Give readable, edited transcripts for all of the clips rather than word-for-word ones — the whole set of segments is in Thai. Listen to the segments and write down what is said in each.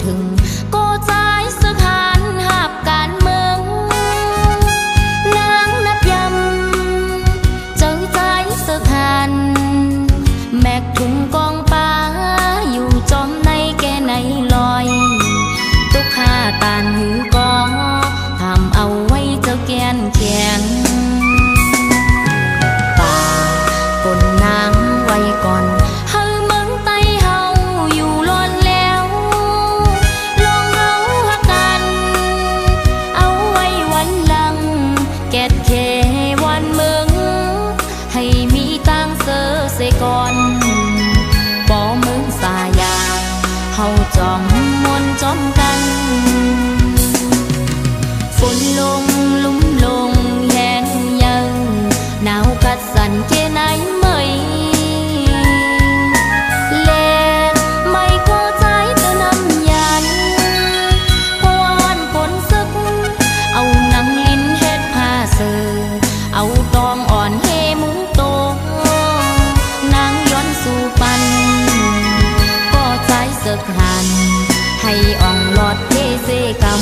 ถึงก็ใจสถานหับการเมืองนางนับยำเจอใจสถานแมกถุงกองป้าอยู่จอมในแกในลอยตุกข้าตานหือกองทำเอาไว้เจ้าแกนแข็งป่าคนนางไว้ก่อนเฮาเมืองไต้เฮาอยู่ล้อนแล้วลองเอาหักกันเอาไว้วันหลังแกดเควันเมืองให้มีตังเสือเสก่อนบ่เมืองสายาเฮาจอมมนจอมกันฝนลงลุ่มลงแห้งยังหนาวกัดสั่นแค่ไหนไม่เล่นไม่ก็ใจเธอน้ำยันพวนฝนซึกเอาหนังลิ้นเฮ็ดผ้าเสือเอาตองอ่อนเฮมุ้งโตนางย้อนสู่ปันก็ใจสึกหันให้อ่องหลอดเทเสกำ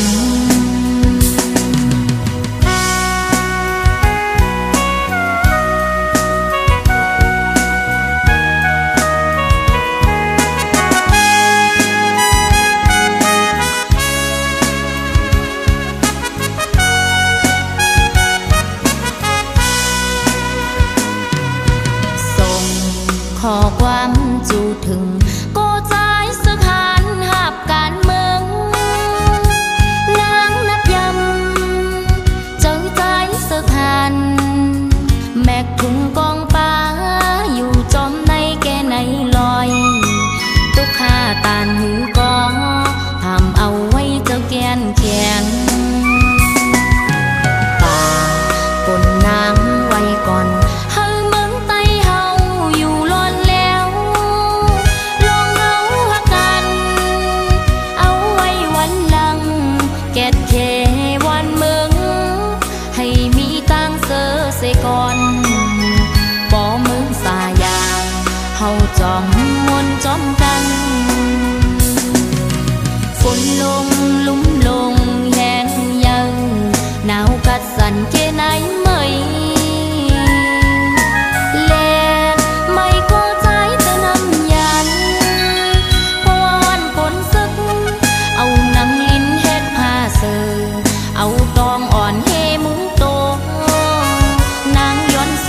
ขอความจูถึงก็ใจสถานหับการเมืองนางนับยำเจอใจสถานแมกถุงกองป้าอยู่จอมในแกในลอยตุกข้าตานหือกองทำเอาไว้เจ้าแกนแข็งป่าคนนางไว้ก่อนเสก่อนบ่เมืองสายาเฮาจอมมนจอมกันฝนลงลุ่มลงแห้งยังหนาวกัดสั่นแค่ไหนไม่เล่นไม่ก็ใจเธอน้ำยันพวนฝนซึกเอาหนังลิ้นเฮ็ดผ้าเสือเอาตองอ่อนเฮมุ้งโต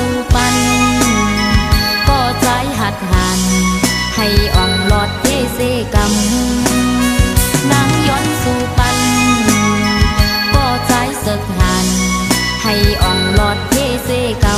สู่ปันก็ใจหัดหันให้อ่องหลอดเทเสกำนางย้อนสู่ปันก็ใจสึกหันให้อ่องหลอดเทเสกำ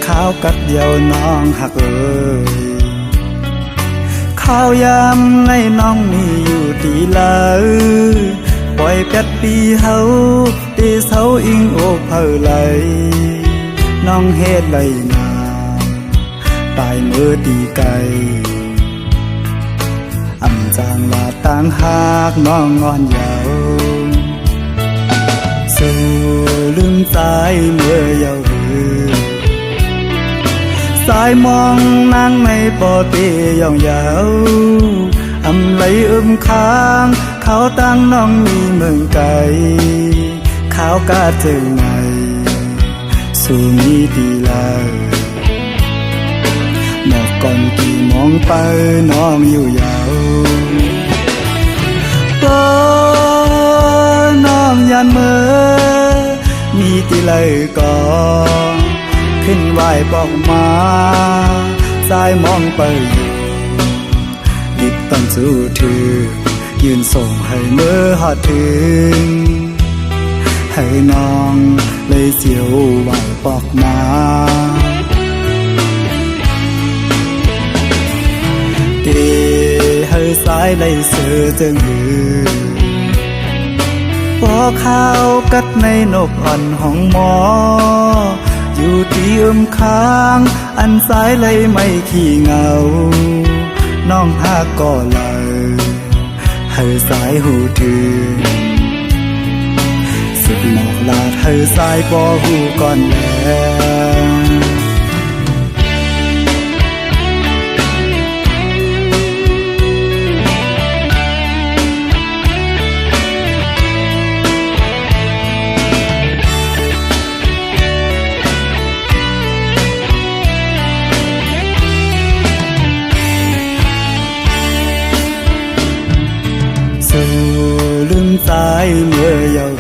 ข้าวกัดเดียวน้องหักเอ่ยข้าวยำในน้องมีอยู่ตีเลยปล่อยเป็ดปีเฮาตีเสาอิงโอกเผอไหลน้องเฮ็ดไหลนาตายมือตีไก่อำจางลาต่างหากน้องงอนยาวสู่ลืมใจเมื่อเยาว์สายมองนางในปอเตียองยาวอำไหลค้างเขาตั้งน้องมีเมืองไกลข้าวกาเจอไงสู่มีดีลาหมอกก่อนที่มองไปน้องอยู่ยาวก็น้องยันเมื่อมีตีเลยก่อน ขึ้นไหวปอกมาสายมองไปอยู่ดิบต้องสู้ถือยืนส่งให้เมื่อหอดถึงให้น้องเลยเสียวไหวปอกมาเดให้สายเลยเสือจึงหือปอข้าวกัดในนกอ่อนห้องหมออยู่ที่ค้างอันสายเลยไม่ขี้เหงาน้องหาก็เลยให้สายหูถือสุดหมอกลาดให้สายปอหูก่อนแล้วลืมสายเมื่อเยาว์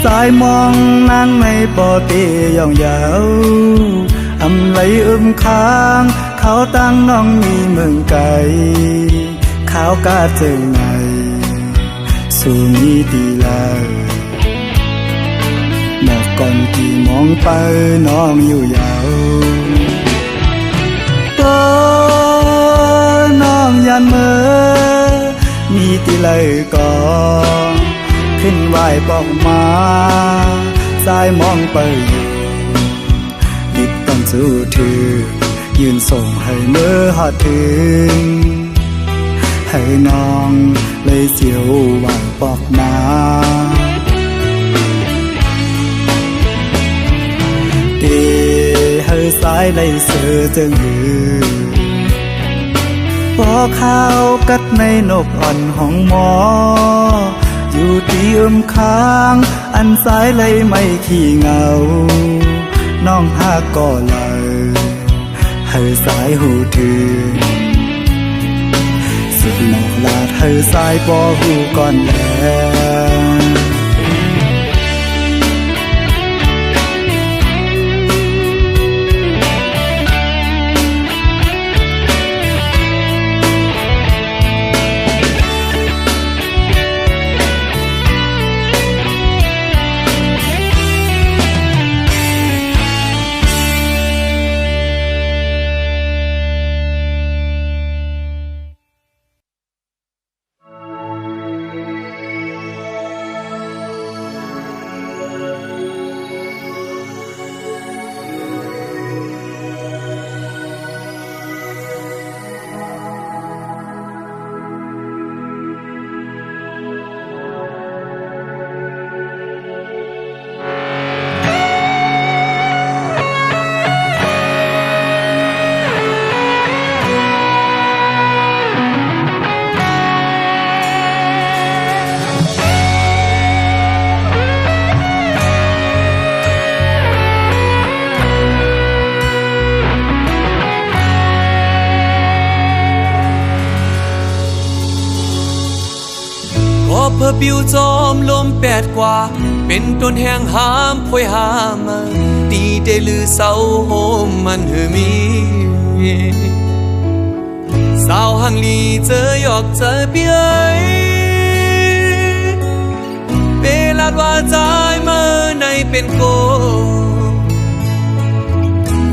สายมองนางในปอเตียองยาวอำไหลค้างเขาตั้งน้องมีเมืองไกลขาวกาเจิงในสู่มีดีลาหมอกก่อนที่มองไปน้องอยู่ยาวน้องยันเมื่อมีที่เลยก่อขึ้นไหวปอกมาสายมองไปอยู่ดิบต้องสู้ถือยืนส่งให้เมื่อหอดถึงให้น้องเลยเสียวไหวปอกมาเดให้สายเลยเสือจึงหือปอข้าวกัดในนกอ่อนห้องหมออยู่ที่ค้างอันสายเลยไม่ขี้เหงาน้องหาก็เลยให้สายหูถือสุดหมอกลาดให้สายปอหูก่อนแล้วเพื่อปิวจอมลมแปดกว่าเป็นต้นแห่งหามพวยหามาตีได้ลือเศร้าโฮมมันเฮมีสาวหังลีเจอหยอกเจอเปียเวลาว่าใจมาในเป็นโก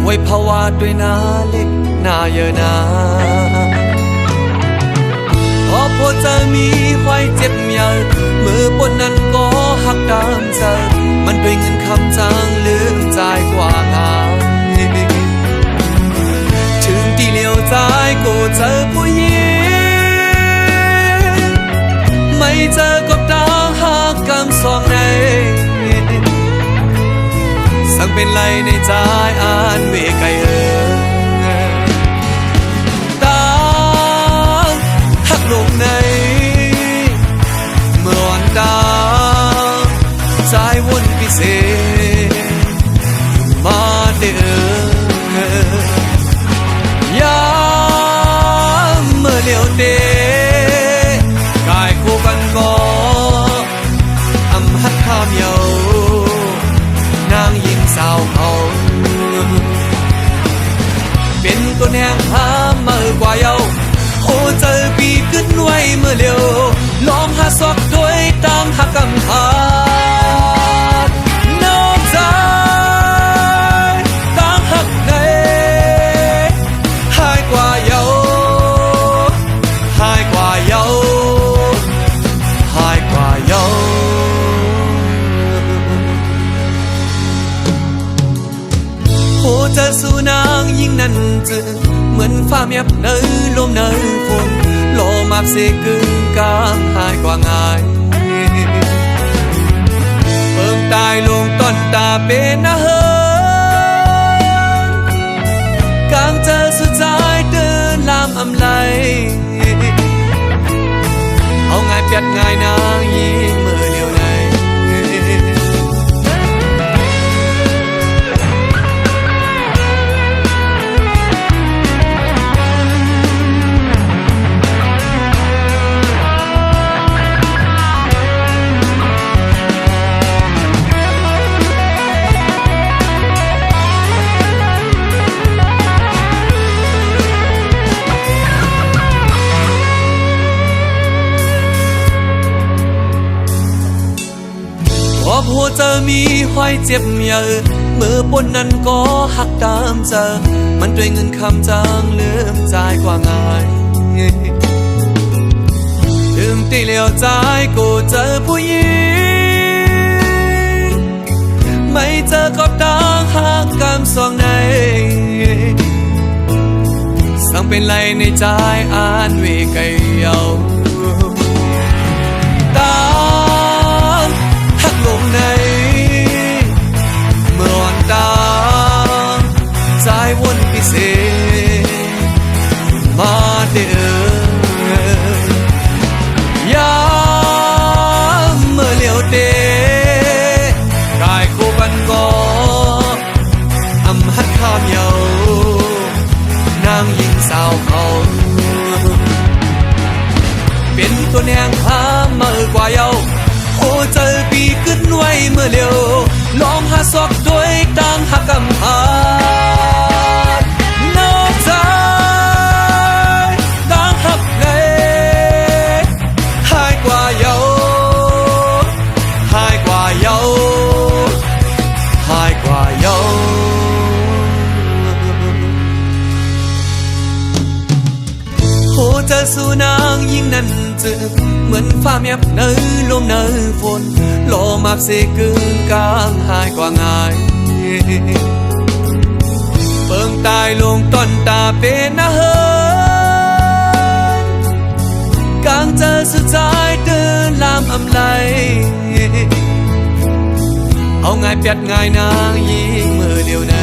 ไว้ภาวะด้วยนาเล็กนาเยอะนาพอพอจะมีควายเจ็บเมียมือปนนั้นก็หักดามใจมันด้วยเงินคำจางลืมใจกว่างามถึงที่เลี้ยวใจก็เจอผู้หญิงไม่เจอกับตาหักกำสองในสั่งเป็นไรในใจอ่านเวไกลลงในเมื่อวันดาวสายวนพิเศษมาเดินยามเมื่อเลี้ยวเตกายคู่กันก็อำหัดข้ามเยานางยิงส ว่าเยาหายกว่าเยาโหจะสู้นางยิ่งนั้นจึงเหมือนฟ้าเมียบเนยลมเนยฝนโลมาบเสกึ่งกลางหายกว่าง่ายเพิ่งตายลงต้นตาเป็นนะเฮินกลางเจอสุดท้ายเดินลามอำไลเอาง่ายเปียดง่ายนางยิ่งเมื่อเดียวในหัวเจอมีห้อยเจ็บเยอะมือปนนั้นก็หักตามเจอมันด้วยเงินคำจางลืมจ่ายกว่าง่ายลืมตีเหลียวใจกูเจอผู้หญิงไม่เจอก็ต่างหักกำสองในสั่งเป็นไรในใจอ่านเวไกเยาลงในเมื่อวันตาใจวนพิเศษมาเดือยามเมื่อเลี้ยวเตกายคู่กันก็อำหัดข้ามเยานางยิงสาวเขาเป็นตัวแนงข้ามเมื่อกว่าเยาโอ้เจอปีขึ้นไว้เมื่อเร็วลองหาซอกด้วยดังหักกำพานนอกใจดังหักเลยหายกว่าเยาหายกว่าเยาหายกว่าเยาโอ้เจอสู้นางยิ่งนั้นจึงเหมือนฟ้าเมียบเนยลมเนยฝนโลมาบเสกึ่งกลางหายกว่าง่ายเบิ่งตายลงต้นตาเป็นนะเฮินกลางเจอสุดท้ายเดินลามอำไลเอาง่ายเปียดง่ายนางยิ่งมือเดียวใน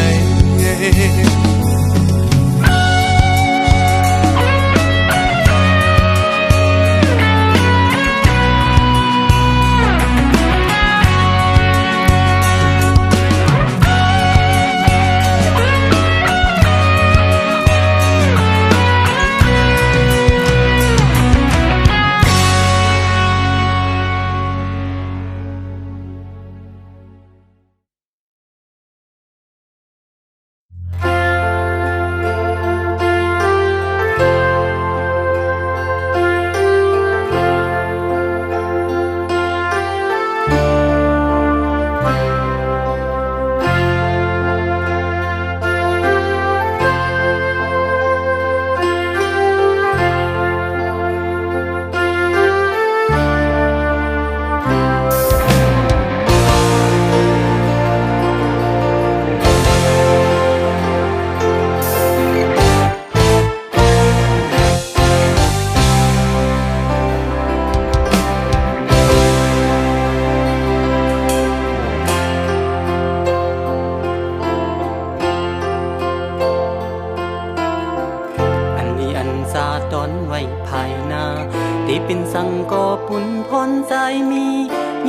ที่เป็นสังกอปุ่นพรใจมี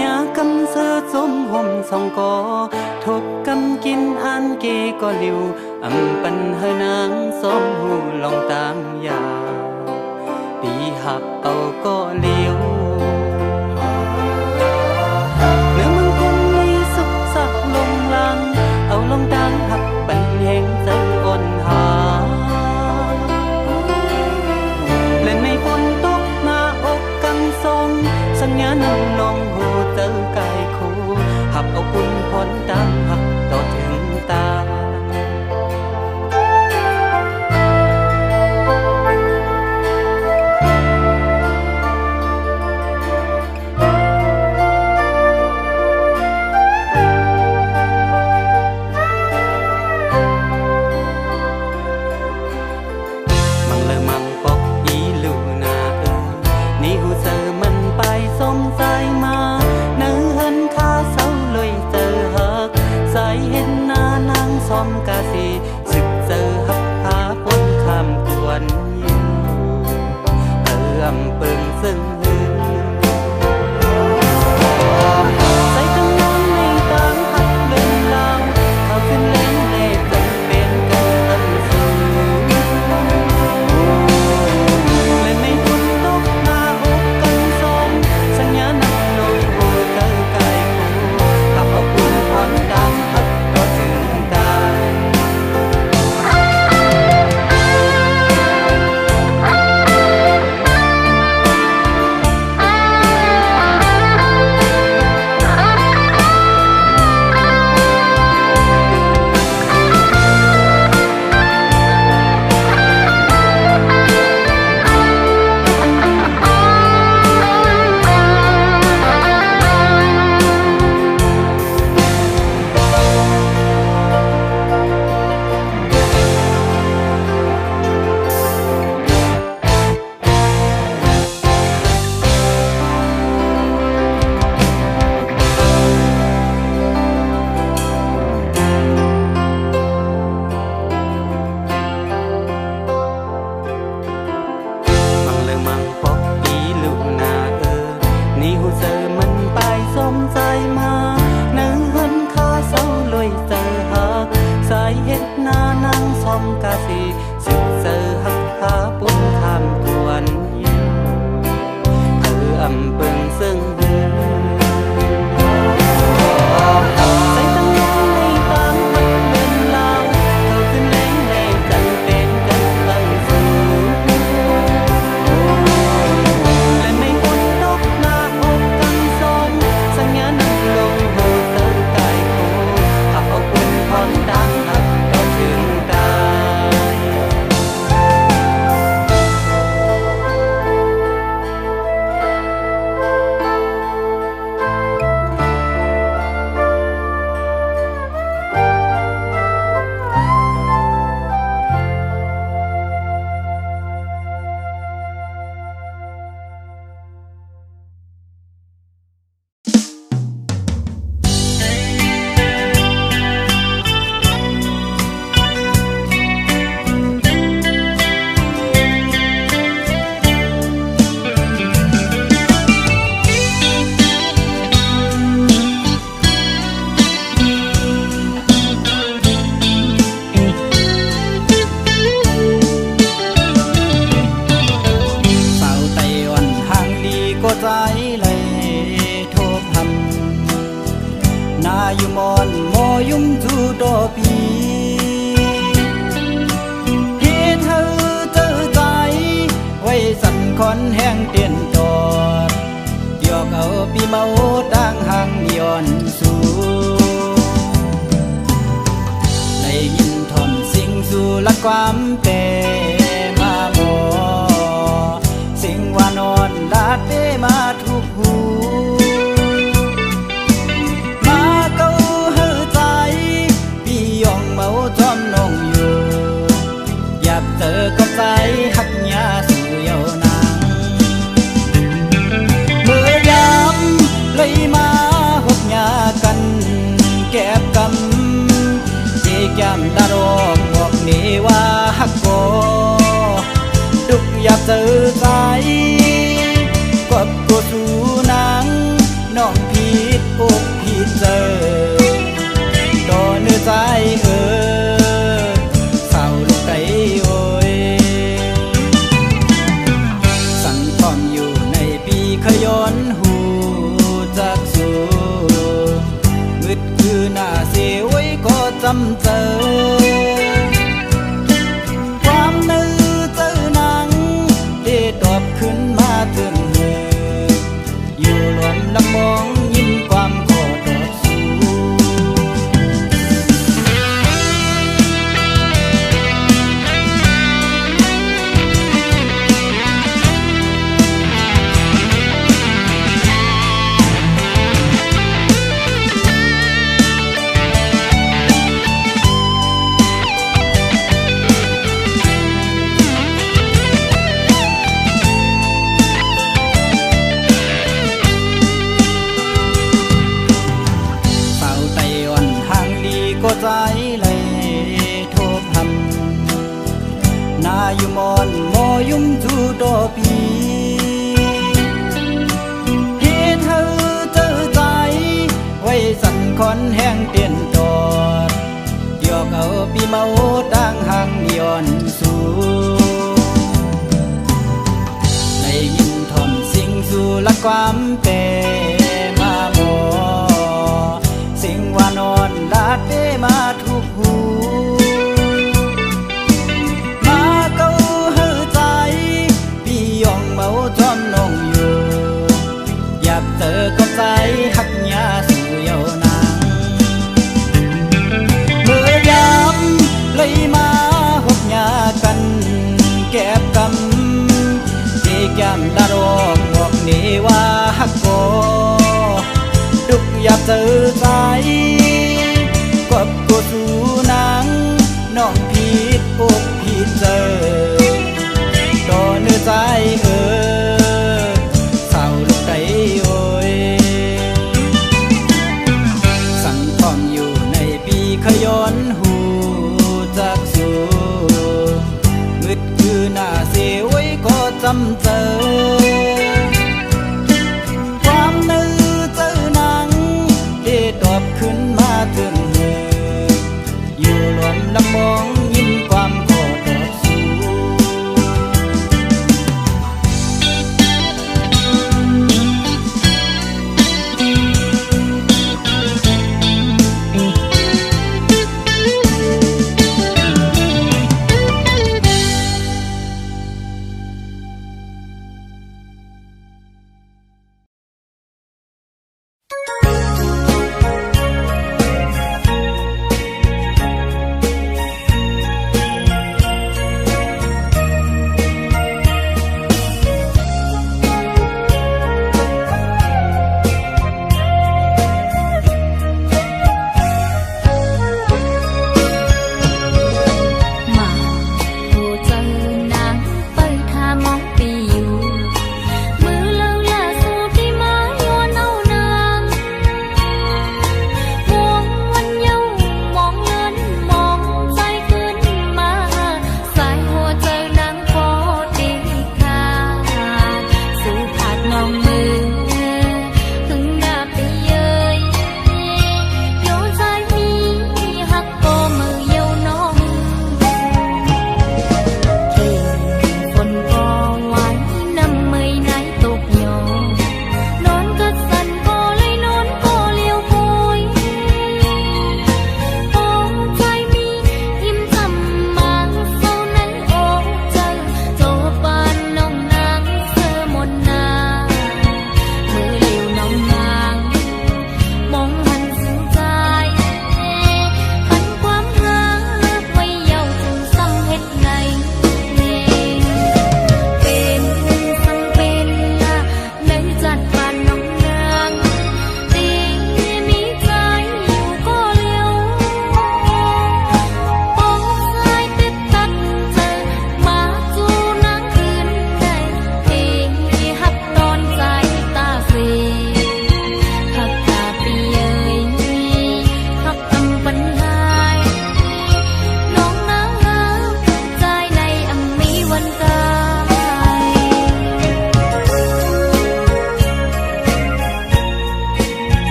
ยากำเสือสมห่มสองกอทบกำกินอันเกก็ลิวอำปันเฮนางสมหูลองตามยาปีหักเอาก็เลี้ยวเนื้อมึงคงมีสุขสักลงลังเอาลองดังหักปันแห่งใจอ่อนหาเล่นในฝนตกหน้าอกกำทรงสัญญาณนองหูเจอกายคู่หับเอาปุ่นพรดังหักต่อถึงตา นี่หูเจอมันไปสมใจมาเนื้อเฮินข้าเศร้าเลยเจอหักสายเห็นหน้านางซ้อมกาสีสึกเจอหักพาปนคำกวนอยู่อำเปิงซึ่งใส่ตั้งน้องในต่างหัดเล่นลาวเขาขึ้นเล่นเล่จนเป็นกันตั้งสูงและในฝนตกมาอกกันสองสัญญานักลอยโหยเจอกายคู่ขับเอาปุ่นพรดังหักก็ถึงตาย con hẹn tiền tròn Tiệc ở bi mẫu đang hàng nhọn xuống Này nhìn thòn sinh du lạc quám tê mà mò Sinh hoa non lát tê mà thuộc hú Mà câu hư tay Bi yong mẫu thom nông yu Dạp tờ cốc tay hắc nhà sự yêu nàng Mưa dám lấy má hộp nhà căn kẹp cầm Chỉ chạm đa đô một nị hoa hắc cô Đục dạp tờ tay Quập cô su na สู่ละความเตมาหมอสิ่งว่านอนลาดเตมาทุกหูมาเก้าเฮือใจพี่ยองเมาจอมนองอยู่อยากเจอกับใจหักยาสู่เยาวนางเมื่อยามเลยมาหกยากันแก็บกำที่แก้มดารอกบอกนี่ว่าหักโกดุกอยากเจอใจกบกูสู่นางน้องผิดอกผิดเจอตอเนื้อใจเศร้าลูกใจโอยสั่งความอยู่ในปีขย้อนหูจากสู่มืดคือหน้าเสียไว้ก็จำเจอความนึกเจอหนังที่ตอบขึ้นมาถึงหูอยู่รวมลำมองยิ้มความก็ตอบสู่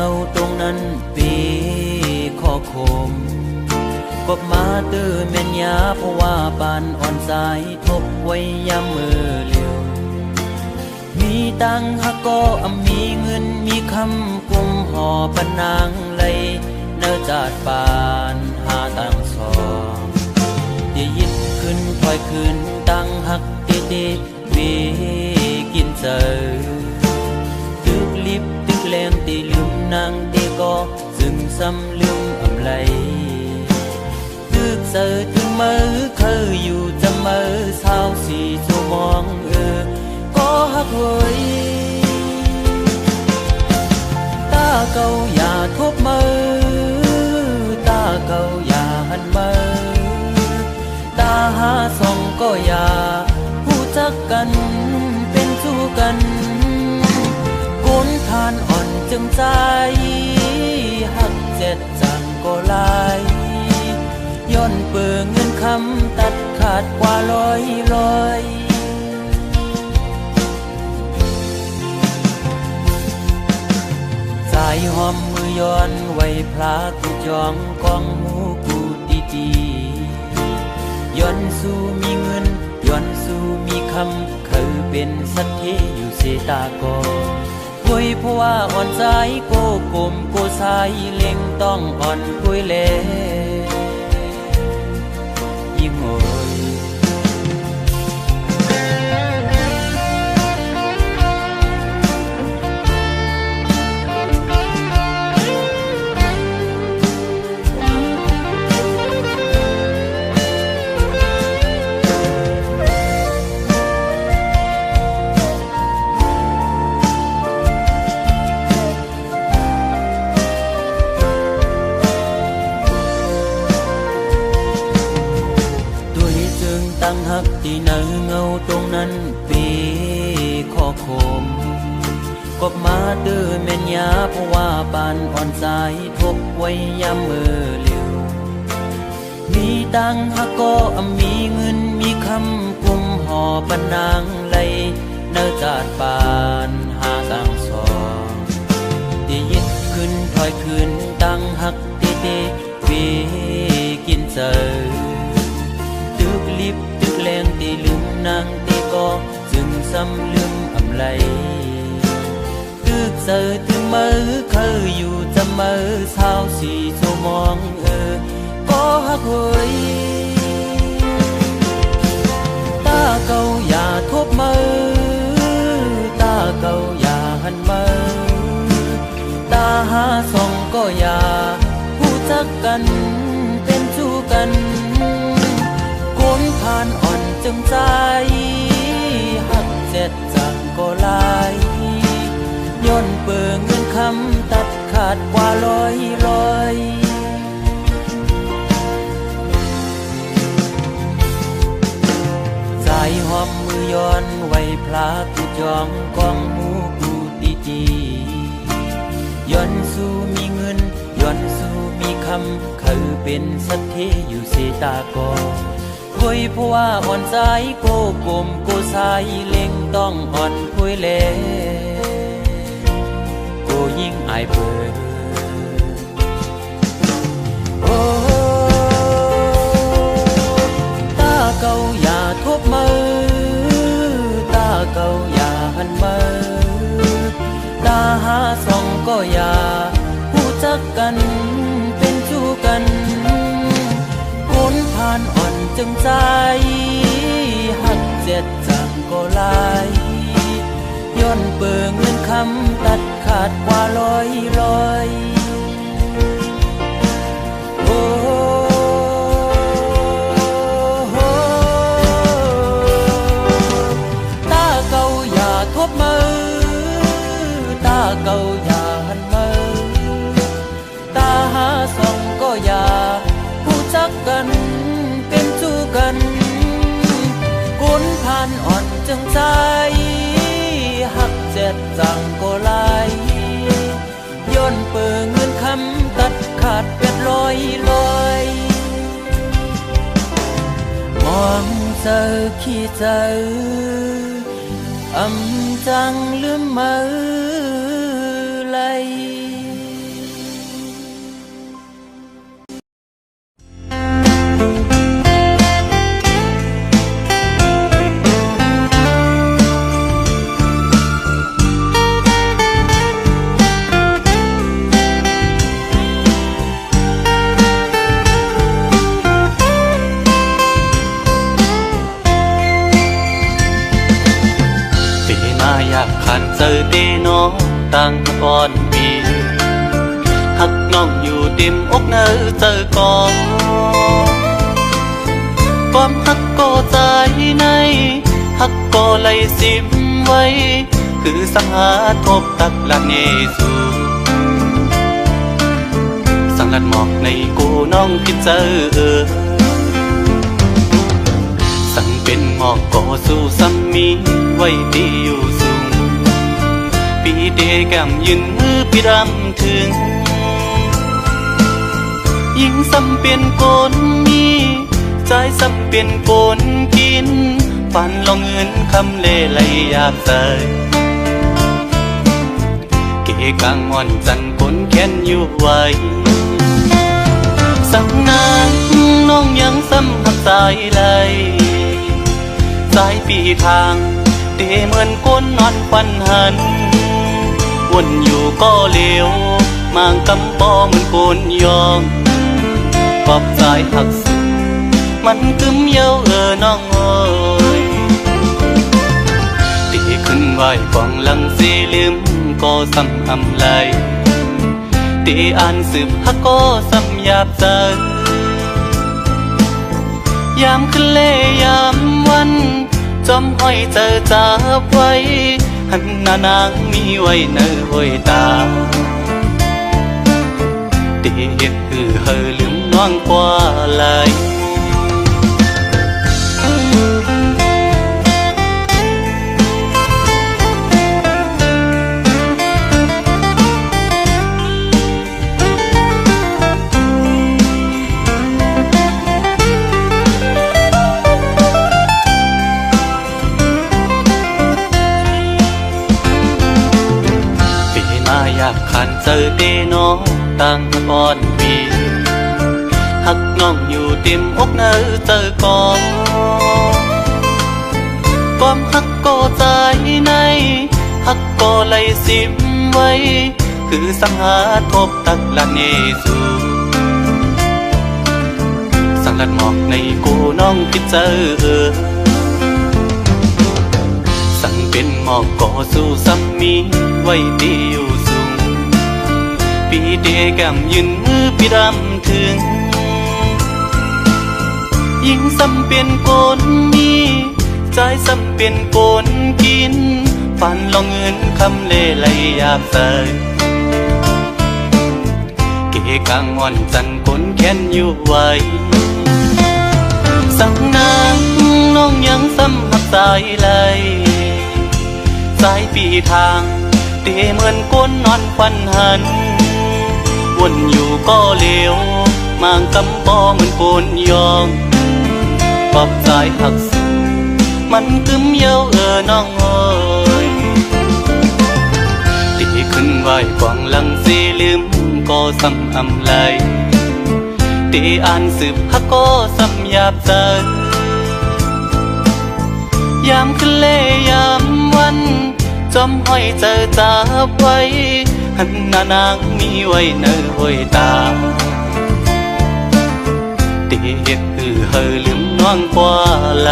าตรงนั้นปีขอคมกบมาตื้อแม่นยาเพราะว่าปานอ่อนสายทบไว้ยามมือเลียวมีตังหักก็มีเงินมีคำกุมห่อปนางเลยเนื้อจาดปานหาตังสองเดี๋ยวยิดขึ้นถอยขึ้นตังหักดีวีกินเจอตึกลิบตึกแรงตีลืมนางตีก็ซึ่งซ้ำลืมอำไลตึกเจอตึกมือเคยอยู่จะมือเศร้าสีชั่วมองก็หักเว้ยตาเก่าอย่าทบมือตาเก่าอย่าหันมือตาหาส่องก็อย่าผู้จักกันเป็นสู้กันก้นทานอ่อนจึงใจหักเจ็ดจังก็ลายย้อนเปื่อเงินคำตัดขาดกว่าลอยสายหอมมือย้อนไว้พลากูจองกองหมูกูดีย้อนสู้มีเงินย้อนสู้มีคำเคยเป็นสัตย์ที่อยู่เสตากอโวยเพราะว่าอ่อนใจโกกลมโกสายเล็งต้องอ่อนคุยเล่ยิ่งโอยตั้งหักที่เนื้อเงาตรงนั้นปีขอคมกบมาตื้อแม่นยาเพราะว่าปานอ่อนสายทบไว้ยามมือเลียวมีตังหักก็มีเงินมีคำกุมห่อปนางเลยเนื้อจาดปานหาตังสองที่ยิดขึ้นถอยขึ้นตังหักตีวีกินเจอตึกลิบตึกแรงตีลืมนางตีก็จึงซ้ำลืมอำไลตึกเจอตึกมือเคยอยู่จะมือเศร้าสีชั่วมองก็หักเว้ยตาเก่าอย่าทบมือตาเก่าอย่าหันมือตาหาส่องก็อย่าผู้จักกันเป็นชู้กันคนผ่านอ่อนจึงใจหักเจ็ดจังก็ลายย้อนเปื่อเงินคำตัดขาดกว่าลอยสายหอมมือย้อนไว้พลากูจองกองหมูกูดีย้อนสู้มีเงินย้อนสู้มีคำเคยเป็นสัตย์ที่อยู่เสตากอคุยเพราะว่าอ่อนใจโกกลมโกสายเล็งต้องอ่อนคุยเล่โกยิ่งอายเปิดโอ้ตาเก่าอย่าทบมือตาเก่าอย่าหันมือตาหาส่องก็อย่าผู้จักกันเป็นชู้กันคนผ่านอ่อนจึงใจหักเจ็ดจังก็ลายย้อนเปื่อเงินคำตัดขาดกว่าลอยโอ้ตาเก่าอย่าทบมือตาเก่าอย่าหันมือตาหาส่องก็อย่าผู้จักกันเป็นชู้กันคนผ่านอ่อนจึงใจหักเจ็ดจังก็ลายย้อนเปื่อเงินคำตัดขาดเป็ดลอยมองเจอขี้เจออำจังลืมมือไหล ต่างก่อนปีหักน้องอยู่เต็มอกเนอเจอก่อนความหักก็ใจในหักก็ไหลสิมไว้คือสังหาทบตักลักเนสูสังลัดหมอกในกูน้องพิเจอสั่งเป็นหมอกก็สู้ซ้ำมีไว้ดีอยู่สูงปีเดแก้มยืนมือพี่รำถึงยิ่งซ้ำเป็นโกนมีใจซ้ำเป็นโกนกินฝันลองเงินคำเล่ไหลอยากใส่เกกลางอ่อนจันคนแค้นอยู่ไว้สังนางน้องยังซ้ำหักสายไหลสายปีทางเตเหมือนก้นนอนควันหันวนอยู่ก็เลวมางกำปอเหมือนโกนยองขอบสายหักสุดมันกึมเย้าน้องเอ้ยตีขึ้นไหวกองหลังสีลืมก็ซ้ำอำไหลตีอ่านสืบฮักก็ซ้ำหยาบใจยามคืนเล่ยามวันจอมห้อยเจอจับไว้หันหน้านางมีไว้เนอห้อยตาตีเฮ็ดคือเฮอลืมน้องกว่าไหลอยากขันเจอเดน้องต่างก่อนปีหักน้องอยู่เต็มอกเนอเจอก่อนความหักก็ใจในหักก็ไหลสิมไว้คือสังหาทบตักลักเนสูสังลัดหมอกในกูน้องพิเจอสั่งเป็นหมอกก็สู้ซ้ำมีไว้ดีอยู่สูงปีเดแก้มยืนมือพี่รำถึงยิ่งซ้ำเป็นโกนมีใจซ้ำเป็นโกนกินฝันลองเงินคำเล่ไหลอยากใส่เกกลางอ่อนจันคนแค้นอยู่ไว้สั่งนางน้องยังซ้ำหักสายไหลสายปีทางเตเหมือนก้นนอนควันหันวนอยู่ก็เลวมางกำปอเหมือนโกนยองปอบสายหักสุดมันกึมเย้าน้องเอ้ยตีขึ้นไหวกวางหลังสีลืมก็ซ้ำอำไหลตีอ่านสืบฮักก็ซ้ำหยาบใจยามคืนเล่ยามวันจอมห้อยเจอจับไว้หันหน้านางมีไว้เนอห้อยตาตีเฮ็ดคือเฮอลืมน้องกว่าไหล